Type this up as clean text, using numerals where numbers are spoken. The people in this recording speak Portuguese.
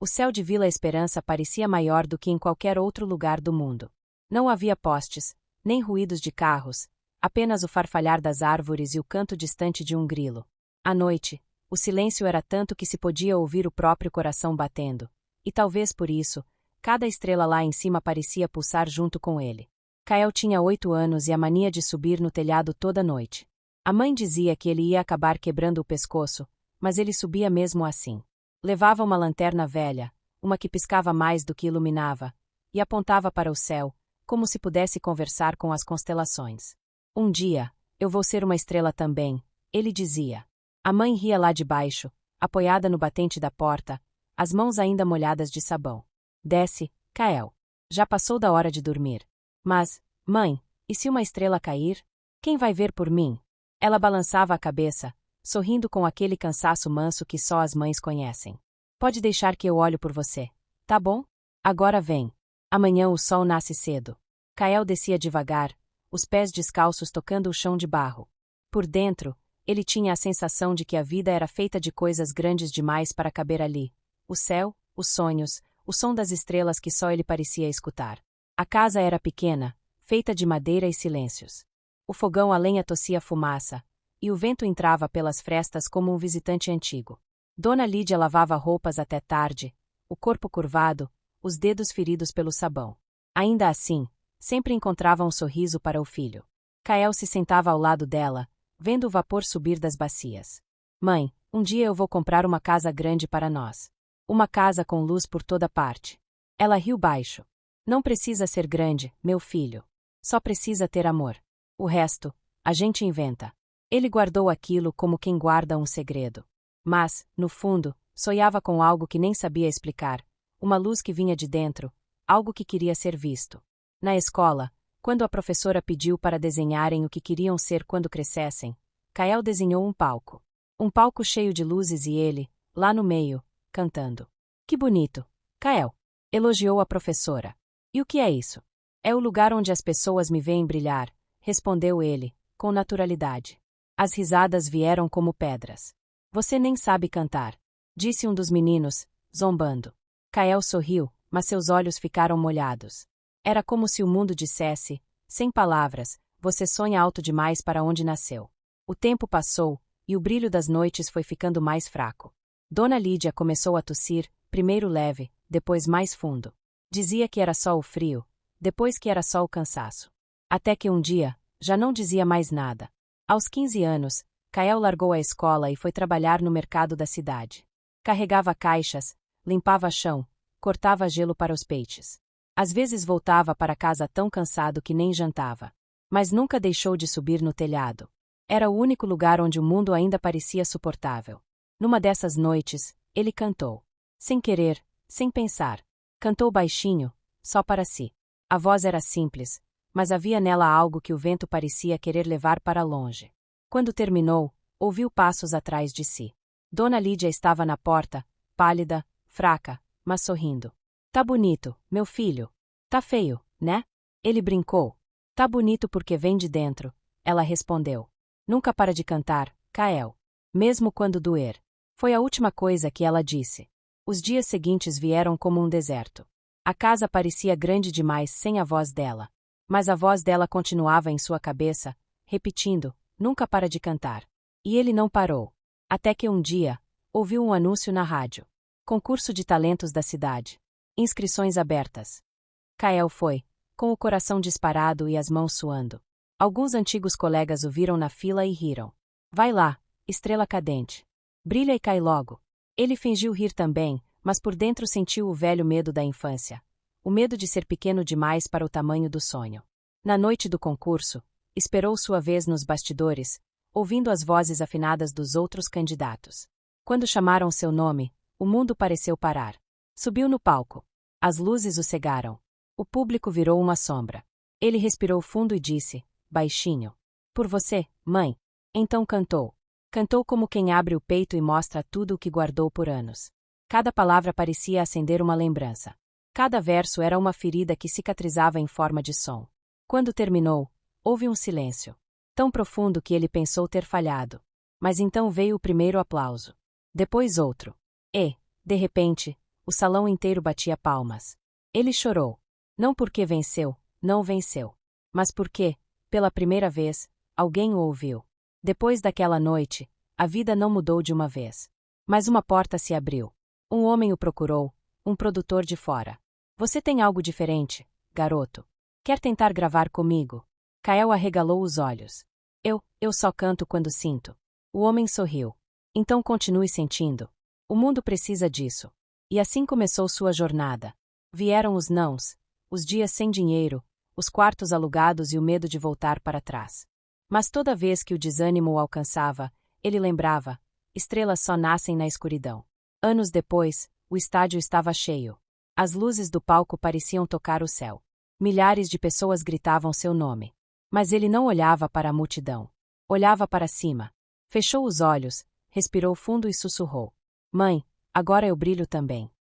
O céu de Vila Esperança parecia maior do que em qualquer outro lugar do mundo. Não havia postes, nem ruídos de carros, apenas o farfalhar das árvores e o canto distante de um grilo. À noite, o silêncio era tanto que se podia ouvir o próprio coração batendo, e talvez por isso, cada estrela lá em cima parecia pulsar junto com ele. Kael tinha 8 anos e a mania de subir no telhado toda noite. A mãe dizia que ele ia acabar quebrando o pescoço, mas ele subia mesmo assim. Levava uma lanterna velha, uma que piscava mais do que iluminava, e apontava para o céu, como se pudesse conversar com as constelações. Um dia, eu vou ser uma estrela também, ele dizia. A mãe ria lá de baixo, apoiada no batente da porta, as mãos ainda molhadas de sabão. Desce, Kael. Já passou da hora de dormir. Mas, mãe, e se uma estrela cair? Quem vai ver por mim? Ela balançava a cabeça, sorrindo com aquele cansaço manso que só as mães conhecem. Pode deixar que eu olho por você, tá bom? Agora vem. Amanhã o sol nasce cedo. Kael descia devagar, os pés descalços tocando o chão de barro. Por dentro, ele tinha a sensação de que a vida era feita de coisas grandes demais para caber ali. O céu, os sonhos, o som das estrelas que só ele parecia escutar. A casa era pequena, feita de madeira e silêncios. O fogão a lenha tossia fumaça, e o vento entrava pelas frestas como um visitante antigo. Dona Lídia lavava roupas até tarde, o corpo curvado, os dedos feridos pelo sabão. Ainda assim, sempre encontrava um sorriso para o filho. Kael se sentava ao lado dela, vendo o vapor subir das bacias. Mãe, um dia eu vou comprar uma casa grande para nós. Uma casa com luz por toda parte. Ela riu baixo. Não precisa ser grande, meu filho. Só precisa ter amor. O resto, a gente inventa. Ele guardou aquilo como quem guarda um segredo. Mas, no fundo, sonhava com algo que nem sabia explicar. Uma luz que vinha de dentro, algo que queria ser visto. Na escola, quando a professora pediu para desenharem o que queriam ser quando crescessem, Kael desenhou um palco. Um palco cheio de luzes e ele, lá no meio, cantando. Que bonito, Kael! Elogiou a professora. E o que é isso? É o lugar onde as pessoas me veem brilhar, respondeu ele, com naturalidade. As risadas vieram como pedras. Você nem sabe cantar, disse um dos meninos, zombando. Kael sorriu, mas seus olhos ficaram molhados. Era como se o mundo dissesse, sem palavras, você sonha alto demais para onde nasceu. O tempo passou, e o brilho das noites foi ficando mais fraco. Dona Lídia começou a tossir, primeiro leve, depois mais fundo. Dizia que era só o frio, depois que era só o cansaço. Até que um dia, já não dizia mais nada. Aos 15 anos, Kael largou a escola e foi trabalhar no mercado da cidade. Carregava caixas, limpava chão, cortava gelo para os peixes. Às vezes voltava para casa tão cansado que nem jantava. Mas nunca deixou de subir no telhado. Era o único lugar onde o mundo ainda parecia suportável. Numa dessas noites, ele cantou. Sem querer, sem pensar. Cantou baixinho, só para si. A voz era simples, mas havia nela algo que o vento parecia querer levar para longe. Quando terminou, ouviu passos atrás de si. Dona Lídia estava na porta, pálida, fraca, mas sorrindo. Tá bonito, meu filho. Tá feio, né? Ele brincou. Tá bonito porque vem de dentro, ela respondeu. Nunca para de cantar, Kael. Mesmo quando doer. Foi a última coisa que ela disse. Os dias seguintes vieram como um deserto. A casa parecia grande demais sem a voz dela. Mas a voz dela continuava em sua cabeça, repetindo, nunca para de cantar. E ele não parou. Até que um dia, ouviu um anúncio na rádio. Concurso de talentos da cidade. Inscrições abertas. Kael foi, com o coração disparado e as mãos suando. Alguns antigos colegas o viram na fila e riram. Vai lá, estrela cadente. Brilha e cai logo. Ele fingiu rir também, mas por dentro sentiu o velho medo da infância. O medo de ser pequeno demais para o tamanho do sonho. Na noite do concurso, esperou sua vez nos bastidores, ouvindo as vozes afinadas dos outros candidatos. Quando chamaram seu nome, o mundo pareceu parar. Subiu no palco. As luzes o cegaram. O público virou uma sombra. Ele respirou fundo e disse, baixinho. Por você, mãe. Então cantou. Cantou como quem abre o peito e mostra tudo o que guardou por anos. Cada palavra parecia acender uma lembrança. Cada verso era uma ferida que cicatrizava em forma de som. Quando terminou, houve um silêncio. Tão profundo que ele pensou ter falhado. Mas então veio o primeiro aplauso. Depois outro. E, de repente, O salão inteiro batia palmas. Ele chorou. Não porque venceu, não venceu. Mas porque, pela primeira vez, alguém o ouviu. Depois daquela noite, a vida não mudou de uma vez. Mas uma porta se abriu. Um homem o procurou, um produtor de fora. Você tem algo diferente, garoto. Quer tentar gravar comigo? Kael arregalou os olhos. Eu só canto quando sinto. O homem sorriu. Então continue sentindo. O mundo precisa disso. E assim começou sua jornada. Vieram os nãos, os dias sem dinheiro, os quartos alugados e o medo de voltar para trás. Mas toda vez que o desânimo o alcançava, ele lembrava: estrelas só nascem na escuridão. Anos depois, o estádio estava cheio. As luzes do palco pareciam tocar o céu. Milhares de pessoas gritavam seu nome. Mas ele não olhava para a multidão. Olhava para cima. Fechou os olhos, respirou fundo e sussurrou: Mãe, agora eu brilho também.